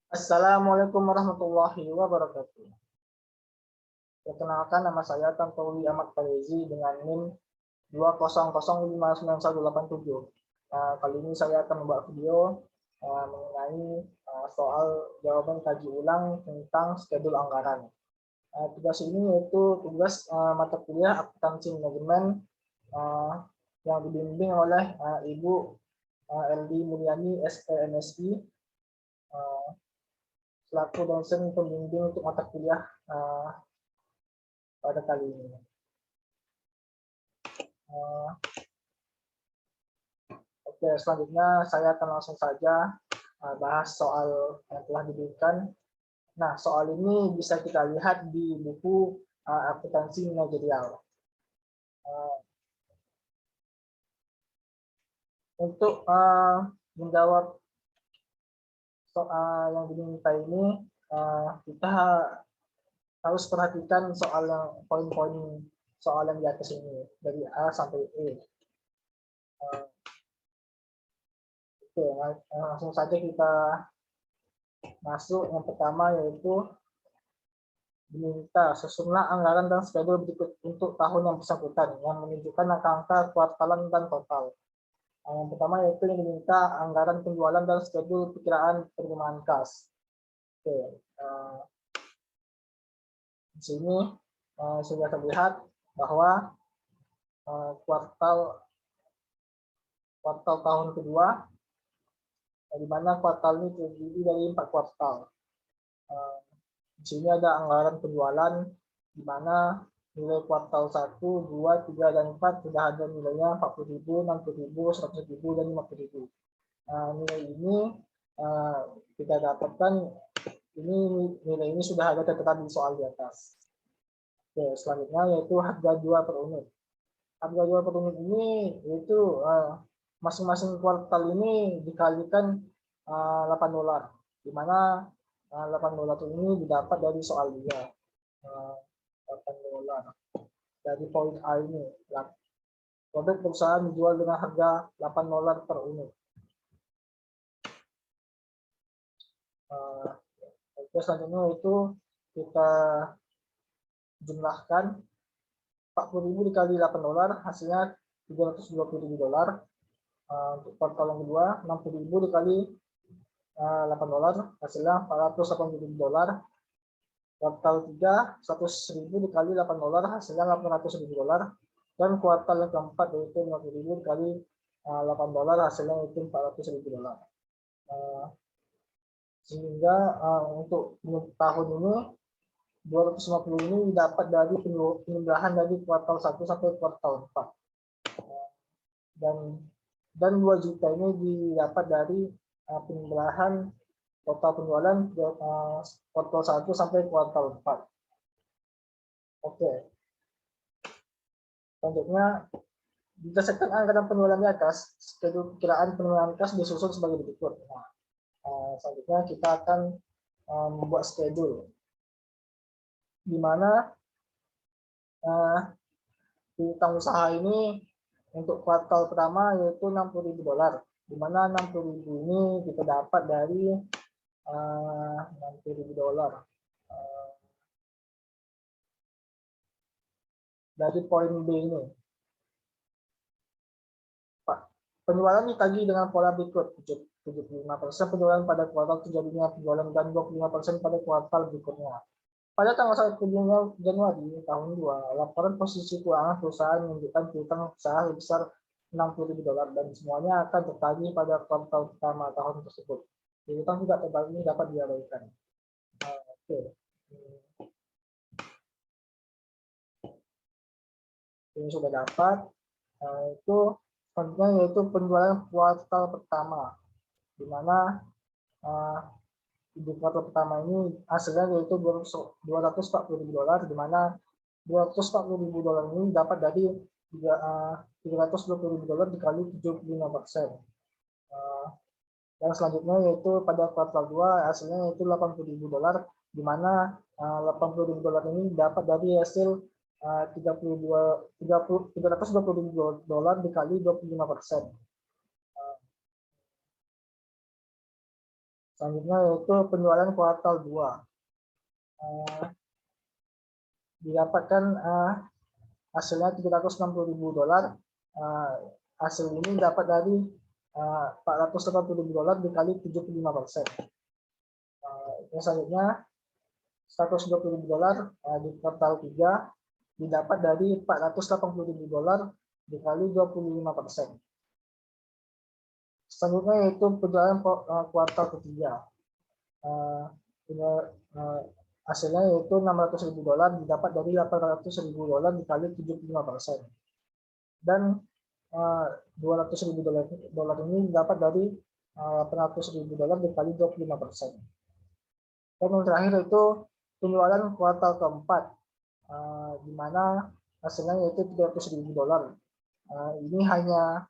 Assalamualaikum warahmatullahi wabarakatuh. Perkenalkan, nama saya Tantowi Ahmad Farezi dengan NIM 200591187. Kali ini saya akan membuat video mengenai soal jawaban kaji ulang tentang skedul anggaran. Tugas ini yaitu tugas mata kuliah akuntansi manajemen yang dibimbing oleh Ibu Eldi Mulyani SPMSI selaku dosen pembimbing untuk mata kuliah pada kali ini. Oke, selanjutnya saya akan langsung saja bahas soal yang telah diberikan. Nah, soal ini bisa kita lihat di buku akuntansi manajerial. Untuk menjawab soal yang diminta ini, kita harus perhatikan soal yang poin-poin soal yang di atas ini dari A sampai E. Oke, langsung saja kita masuk. Yang pertama yaitu diminta susunlah anggaran dan skedul berikut untuk tahun yang bersangkutan yang menunjukkan angka kuartalan dan total. Yang pertama yaitu yang diminta anggaran penjualan dan skedul perkiraan penerimaan kas. Oke, di sini sudah terlihat bahwa kuartal tahun kedua, di mana kuartal ini terdiri dari 4 kuartal. Di sini ada anggaran penjualan, di mana nilai kuartal 1, 2, 3, dan 4 sudah ada nilainya 40.000, 60.000, 100.000, dan 50.000. Nilai ini kita dapatkan, nilai ini sudah ada tertera di soal di atas. Oke, selanjutnya yaitu harga jual per unit. Harga jual per unit ini yaitu masing-masing kuartal ini dikalikan $8, di mana $8 ini didapat dari soal dia. $8 dari poin A ini. Produk perusahaan dijual dengan harga $8 per unit. Oke, selanjutnya itu kita jumlahkan 40.000 dikali $8 hasilnya $320.000. Untuk kuartal yang kedua 60.000 dikali $8 hasilnya $480.000. Kuartal 3 100.000 dikali $8 hasilnya $800.000. Dan kuartal yang keempat yaitu 50.000 dikali $8 hasilnya yaitu $400.000. Sehingga untuk tahun ini 250 ini didapat dari penjumlahan dari kuartal 1 sampai kuartal 4. Dan 2 juta ini didapat dari penjumlahan total penjualan kuartal 1 sampai kuartal 4. Oke. Selanjutnya, berdasarkan anggaran penjualan di atas, skedul perkiraan penerimaan kas disusun sebagai berikut. Selanjutnya kita akan membuat skedul, di mana piutang usaha ini untuk kuartal pertama yaitu $60.000, di mana $60.000 ini kita dapat dari $60.000 dari poin B ini. Penjualan ditagih dengan pola berikut: 75% penjualan pada kuartal terjadinya penjualan dan 25% pada kuartal berikutnya. Pada tanggal 1 Januari tahun 2, laporan posisi keuangan perusahaan menunjukkan piutang usaha sebesar $60.000 dan semuanya akan tertagih pada kuartal pertama tahun tersebut. Piutang tidak terbagi dapat diabaikan. Oke. Ini sudah dapat. Itu selanjutnya yaitu penjualan kuartal pertama, di mana di kuartal pertama ini hasilnya yaitu $240.000, di mana $240.000 ini dapat dari $320.000 dikali 75%. Dan selanjutnya yaitu pada kuartal 2 hasilnya yaitu $80.000, di mana $80.000 ini dapat dari hasil $320.000 dikali 25%. Selanjutnya yaitu penjualan kuartal 2. Didapatkan hasilnya $360.000. Hasil ini dapat dari $480.000 dikali 75%. Selanjutnya $120.000 di kuartal 3 didapat dari $480.000 dikali 25%. Selanjutnya yaitu penjualan kuartal ketiga. Hasilnya yaitu $600.000 didapat dari $800.000 dikali 75%. Dan $200.000 ini didapat dari $800.000 dikali 25%. Dan yang terakhir itu penjualan kuartal keempat, di mana hasilnya yaitu $300.000. Ini hanya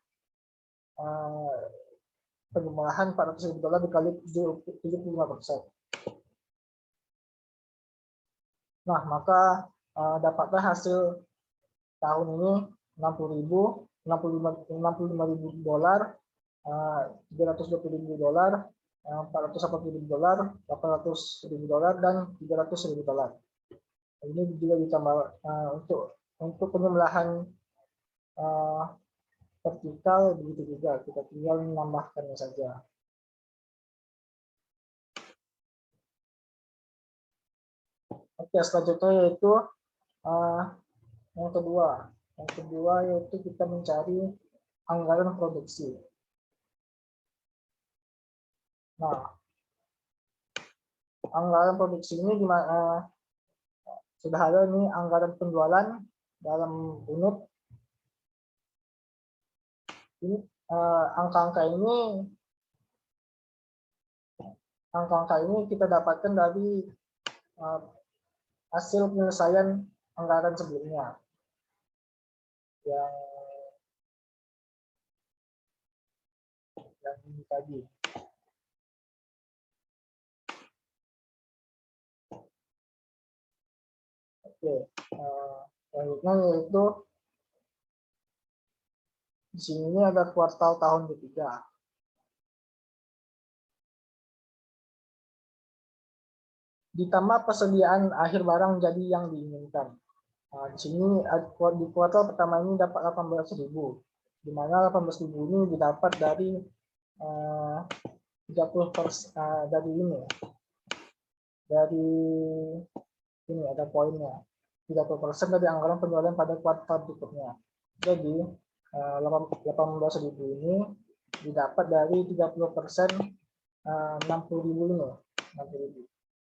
penjumlahan $400.000 dikali 75%. Nah, maka dapatlah hasil tahun ini $65.000, $320.000, $480.000, $800.000, dan $300.000. Ini juga ditambah untuk penjumlahan vertikal, begitu juga kita tinggal menambahkannya saja. Oke, selanjutnya yaitu yang kedua. Yang kedua yaitu kita mencari anggaran produksi. Nah, anggaran produksi ini gimana? Sudah ada nih anggaran penjualan dalam unit. Ini angka-angka ini kita dapatkan dari hasil penyelesaian anggaran sebelumnya yang ini tadi. Oke, selanjutnya yaitu di sini ada kuartal tahun ketiga. Ditambah persediaan akhir barang jadi yang diinginkan. Di sini di kuartal pertama ini dapat 18.000, di mana 18.000 ini didapat dari 30% dari ini. Dari ini ada poinnya. 30% dari anggaran penjualan pada kuartal berikutnya. Jadi 18.000 ini didapat dari 30% 60.000 ini.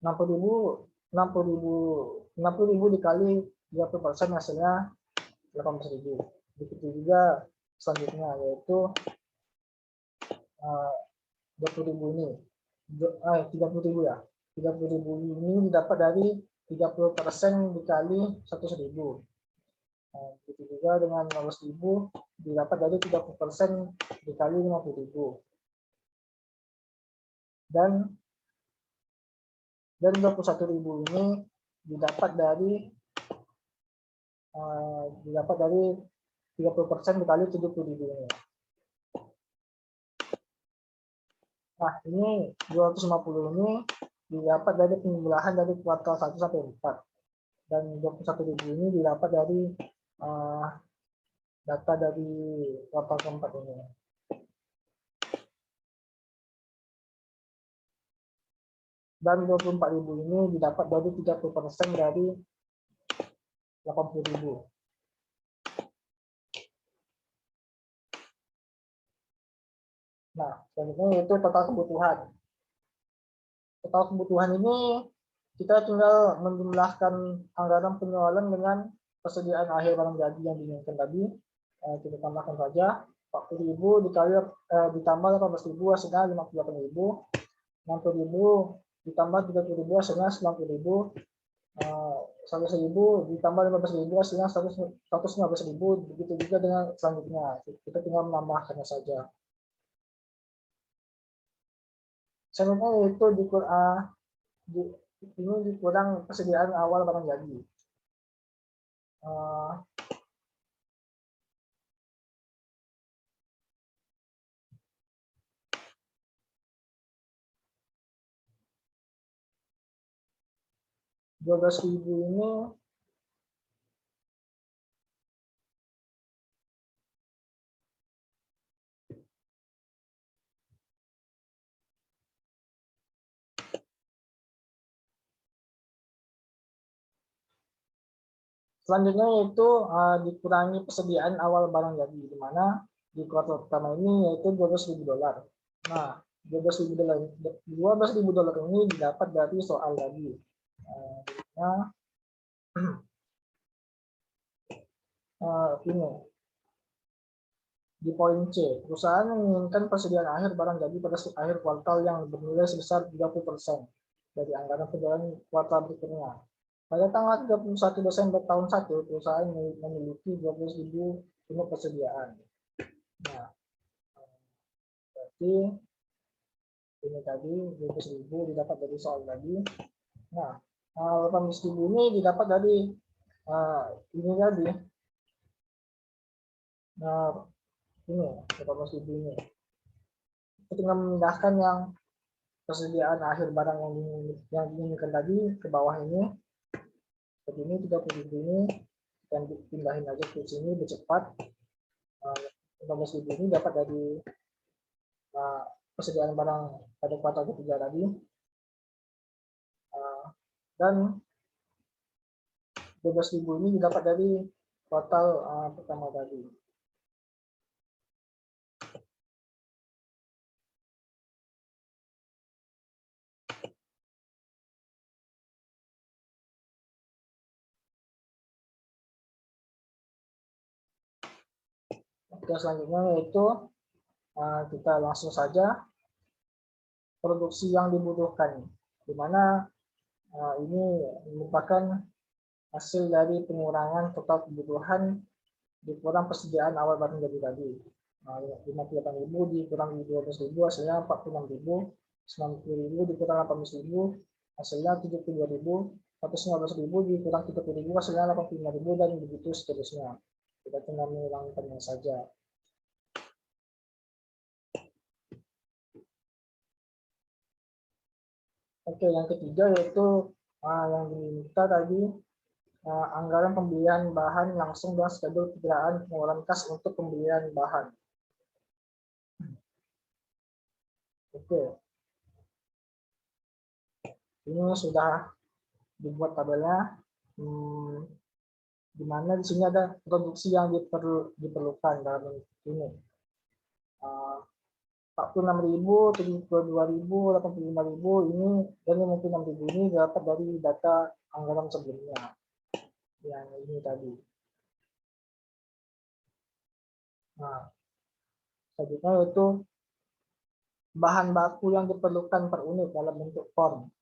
60.000 dikali 30% hasilnya 18.000. Begitu juga selanjutnya yaitu 20.000 ini. 30.000 ya. 30.000 ini didapat dari 30% dikali 100.000. Begitu juga dengan 15.000 didapat dari 30% dikali 50.000. Dan 21.000 ini didapat dari 30% dikali 70.000 ini. Nah, ini 250 ini didapat dari penjumlahan dari kuartal 1 sampai 4. Dan 21.000 ini didapat dari data dari kuartal keempat ini. Dan 24.000 ini didapat dari 30% dari 80.000. Nah, selanjutnya yaitu total kebutuhan. Total kebutuhan ini kita tinggal menjumlahkan anggaran penjualan dengan persediaan akhir barang jadi yang diinginkan tadi. Kita tambahkan saja 40.000 dikali ditambah 18.000 hasilnya 58.000. 60.000 ditambah 30.000 hasilnya 90.000. 100.000 ditambah 15.000 hasilnya 115.000. Begitu juga dengan selanjutnya. Kita tinggal menambahkannya saja. Selanjutnya yaitu ini dikurang persediaan awal barang jadi. 12.000 ini selanjutnya yaitu dikurangi persediaan awal barang jadi, di mana di kuartal pertama ini yaitu $12.000. Nah, $12.000 ini didapat dari soal tadi. Ini di poin C, perusahaan menginginkan persediaan akhir barang jadi pada akhir kuartal yang bernilai sebesar 30% dari anggaran penjualan kuartal berikutnya. Pada tanggal 31 Desember tahun 1, perusahaan memiliki 12.000 unit persediaan. Nah, berarti ini tadi 12.000 didapat dari soal tadi. Nah, 18.000 ini didapat dari ini tadi. Nah, ini 18.000 ini. Ketika memindahkan yang persediaan akhir barang yang diinginkan tadi ke bawah ini, seperti ini 30.000 ini, dan pindahin aja ke sini bercepat. 15.000 ini dapat dari persediaan barang pada kuartal ketiga tadi, dan 12.000 ini didapat dari kuartal pertama tadi. Oke, selanjutnya yaitu kita langsung saja produksi yang dibutuhkan, di mana ini merupakan hasil dari pengurangan total kebutuhan dikurang persediaan awal barang jadi tadi. 58.000 dikurang 12.000 hasilnya 46.000, 90.000 dikurang 18.000 hasilnya 72.000, 115.000 dikurang 30.000 hasilnya 85.000, dan begitu seterusnya. Kita tinggal mengulangkannya saja. Oke, yang ketiga yaitu yang diminta tadi anggaran pembelian bahan langsung dan schedule perkiraan pengeluaran kas untuk pembelian bahan. Oke, ini sudah dibuat tabelnya, di mana di sini ada produksi yang diperlukan dalam ini. 46.000, 72.000, 85.000 ini, dan 56.000 ini dapat dari data anggaran sebelumnya. Yang ini tadi. Nah, selanjutnya itu bahan baku yang diperlukan per unit dalam bentuk form.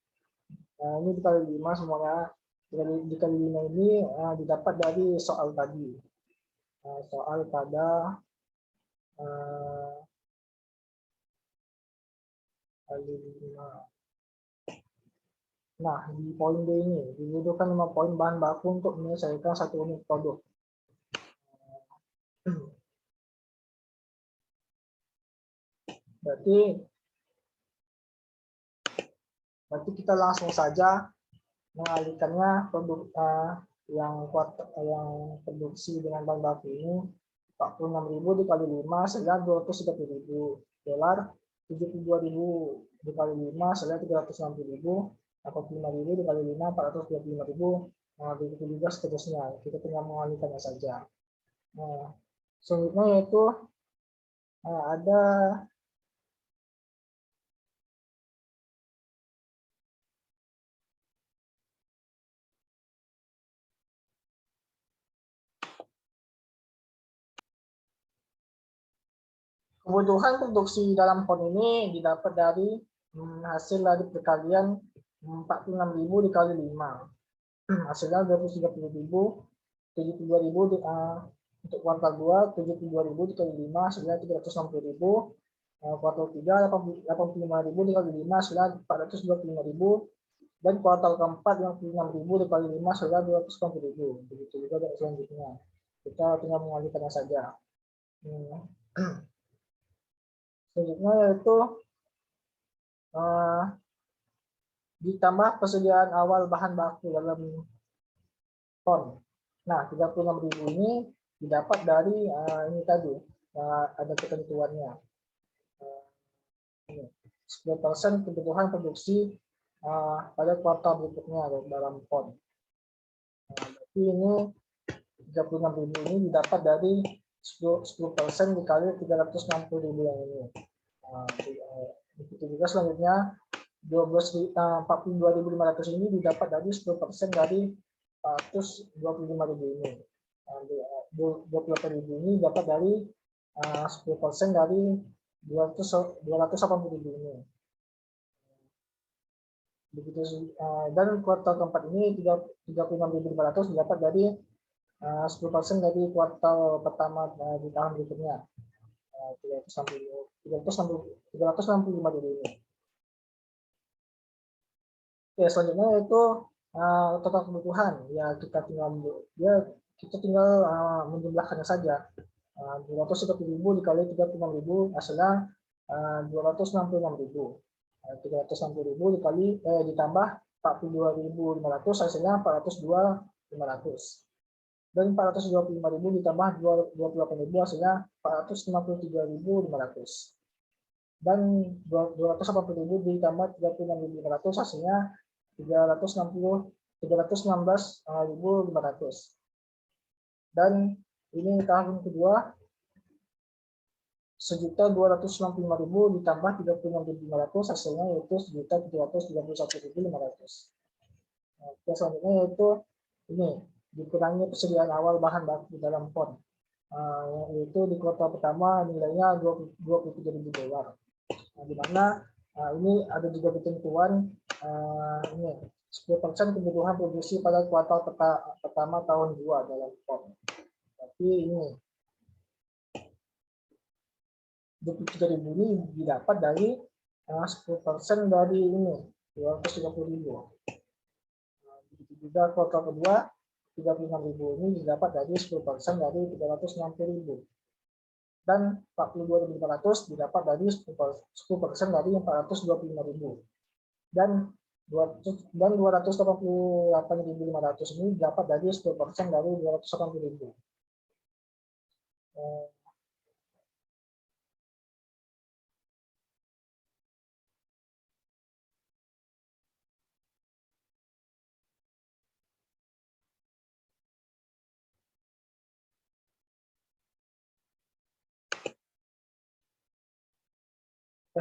Nah, ini dikali 5 semuanya. Dikali 5 ini didapat dari soal tadi. Soal pada kali 5. Nah, di poin B ini dibutuhkan 5 poin bahan baku untuk menyelesaikan 1 unit produk. Berarti kita langsung saja mengalihkannya produk yang produksi dengan bahan baku ini 46.000 dikali 5 sehingga $230.000, 72.000 dikali 5 sehingga 360.000, 85.000 dikali 5 425.000, begitu juga seterusnya. Kita tinggal mengalihkannya saja. Nah, selanjutnya yaitu ada kebutuhan produksi dalam PON ini didapat dari hasil dari perkalian 46.000 dikali 5. Hasilnya 230.000, 72.000 untuk kuartal 2, 72.000 dikali 5 hasilnya 360.000. Kuartal 3, 85.000 dikali 5 hasilnya 425.000. Dan kuartal keempat yang 6.000 dikali 5 hasilnya 290.000. Begitu juga selanjutnya. Kita tinggal mengalihkannya saja. Selanjutnya yaitu ditambah persediaan awal bahan baku dalam ton. Nah, 36.000 ini didapat dari ini tadi, ada ketentuannya. 10% kebutuhan produksi pada kuartal berikutnya dalam ton. Berarti ini 36.000 ini didapat dari 10% dikali 360.000 yang ini. Begitu juga selanjutnya 42.500 ini didapat dari 10% dari 425.000 ini. 28.000 ini dapat dari 10% dari 280.000 ini. Begitu, dan kuartal keempat ini 36.500 didapat dari 10% dari kuartal pertama di tahun berikutnya. 365.000 ini. Oke, selanjutnya itu total kebutuhan. Ya kita tinggal menjumlahkannya saja. 230.000 dikali 36.000 hasilnya 266.000. 360.000 dikali ditambah 42.500 hasilnya 402.500. Dan 425.000 ditambah 28.000 hasilnya 453.500. Dan 280.000 ditambah 36.500 hasilnya 316.500. Dan ini tahun kedua 1.265.000 ditambah 36.500 hasilnya yaitu 1.331.500. Oke, selanjutnya yaitu ini dikurangi persediaan awal bahan baku dalam pon, yaitu di kuartal pertama nilainya $23.000. Di mana ini ada juga ketentuan ini 10% kebutuhan produksi pada kuartal pertama tahun 2 dalam pon. Tapi ini 23.000 ini didapat dari 10% dari ini 230.000. Begitu juga kuartal kedua 36.000 ini didapat dari 10% dari 360.000. Dan 42.500 didapat dari 10% dari 425.000. Dan 288.500 ini didapat dari 10% dari 280.000.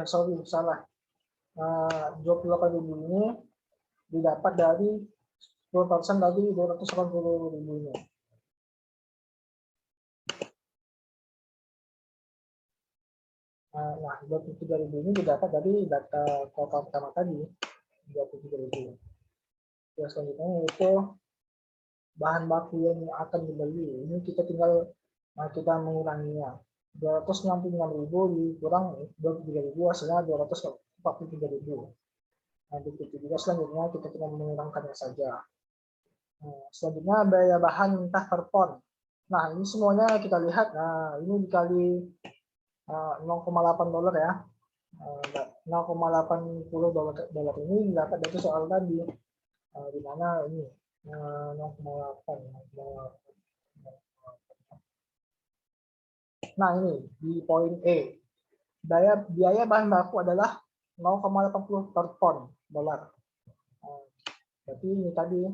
Sorry, salah. 28.000 ini didapat dari 10% dari 280.000 ini. Nah, 23.000 ini didapat dari data total pertama tadi, 23.000. Ya, selanjutnya itu bahan baku yang akan dibeli. Ini kita tinggal menguranginya. 266.000 dikurang 23.000 hasilnya 243.000. Nah, begitu juga selanjutnya kita tinggal mengurangkannya saja. Selanjutnya biaya bahan mentah per pon. Nah, ini semuanya kita lihat. Nah, ini dikali $0,8 ya. 0,80 dolar ini dapat dari soal tadi. Di mana ini 0,8. Nah, ini di poin E. Biaya bahan baku adalah 0,80 per ton dolar. Berarti ini tadi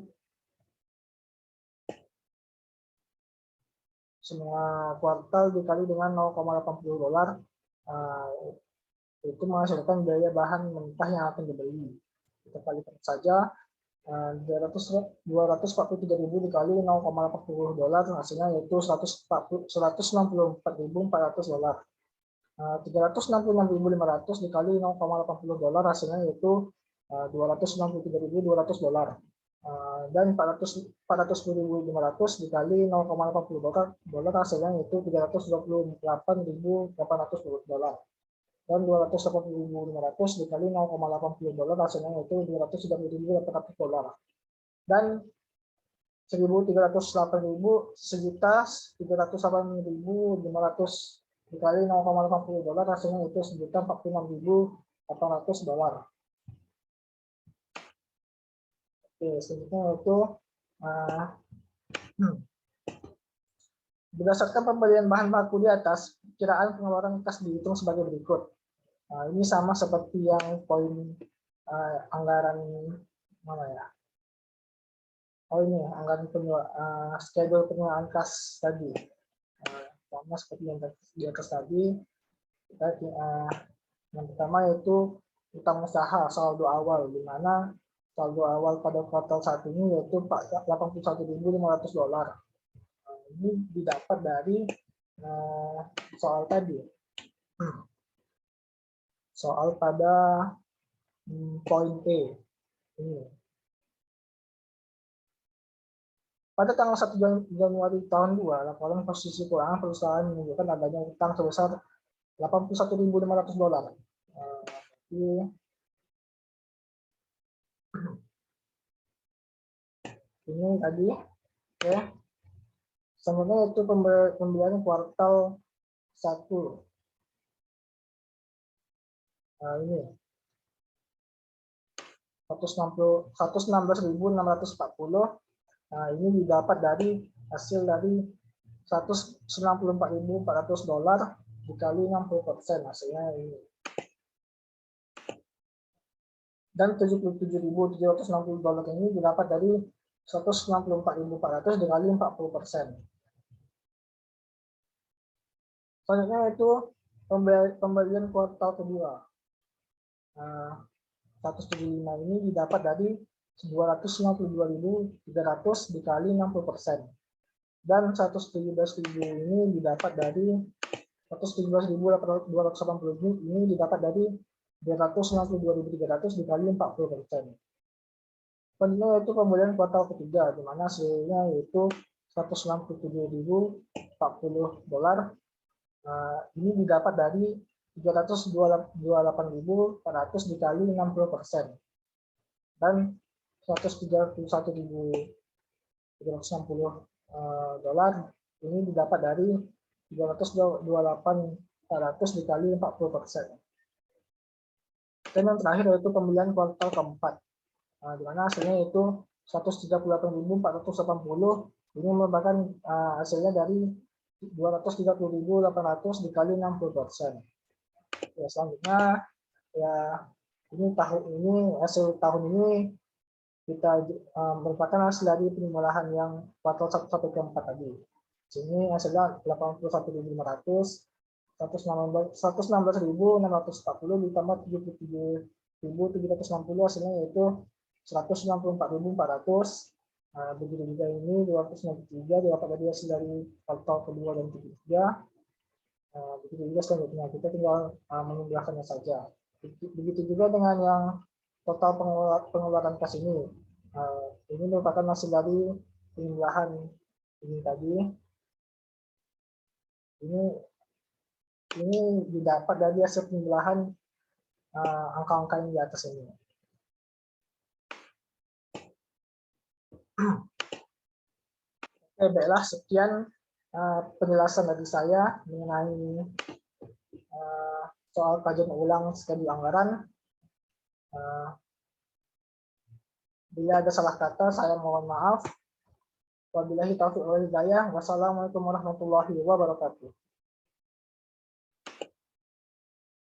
semua kuartal dikali dengan 0,80 dolar itu menghasilkan biaya bahan mentah yang akan dibeli. Kita kalikan saja 243.000 dikali 0,80 dolar hasilnya yaitu 164.400 dolar. 366.500 dikali 0,80 dolar hasilnya yaitu 263.200 dolar. Dan 410.500 dikali 0,80 dolar hasilnya yaitu 328.800 dolar. Dan 280.500 dikali 0,80 dolar hasilnya yaitu 230.800 dolar. Dan 1.308.000 1.308.500 dikali 0,80 dolar hasilnya itu 1.046.800 dolar. Oke, selanjutnya itu berdasarkan pembelian bahan baku di atas, kiraan pengeluaran kas dihitung sebagai berikut. Nah, ini sama seperti yang poin anggaran mana ya? Oh ini anggaran schedule pengeluaran kas tadi. Sama seperti yang di atas tadi. Yang pertama yaitu utang usaha saldo awal, di mana saldo awal pada kuartal 1 ini yaitu $81.500. Ini didapat dari soal tadi. Soal pada poin E. Ini. Pada tanggal 1 Januari tahun 2, laporan posisi keuangan perusahaan menunjukkan adanya utang sebesar $81.500. Ini tadi ya. Sebenarnya itu pembelian kuartal 1. Nah, ini 116.640. Nah, ini didapat dari hasil dari $194.400 dikali 60%, hasilnya ini. Dan $77.760 ini didapat dari $164.400 dikali 40%. Selanjutnya itu pembelian kuartal kedua. 175 ini didapat dari 252.300 dikali 60%. Dan 117.000 ini didapat dari 117.280 ini didapat dari 292.300 dikali 40%. Selanjutnya itu pembelian kuartal ketiga, di mana hasilnya yaitu $167.040. Ini didapat dari 328.400 dikali 60%. Dan $131.360 ini didapat dari 328.400 dikali 40%. Dan yang terakhir yaitu pembelian kuartal keempat, di mana hasilnya itu 138.480. Ini merupakan hasilnya dari 230.800 dikali 60%. Ya, selanjutnya ya ini hasil tahun ini kita merupakan hasil dari penjumlahan yang kuartal 1 sampai ke 4 tadi. Sini hasilnya 81.500, 116.640 ditambah 77.760, hasilnya yaitu 194.400. Begitu juga ini 293 didapat dari hasil dari kuartal kedua dan ketiga. Begitu juga selanjutnya kita tinggal menjumlahkannya saja. Begitu juga dengan yang total pengeluaran kas ini. Ini merupakan hasil dari penjumlahan ini tadi. Ini didapat dari hasil penjumlahan angka-angka yang di atas ini. Oke, baiklah, sekian penjelasan dari saya mengenai soal kajian ulang schedule anggaran. Bila ada salah kata, saya mohon maaf. Wabillahi taufiq wal hidayah. Wassalamualaikum warahmatullahi wabarakatuh.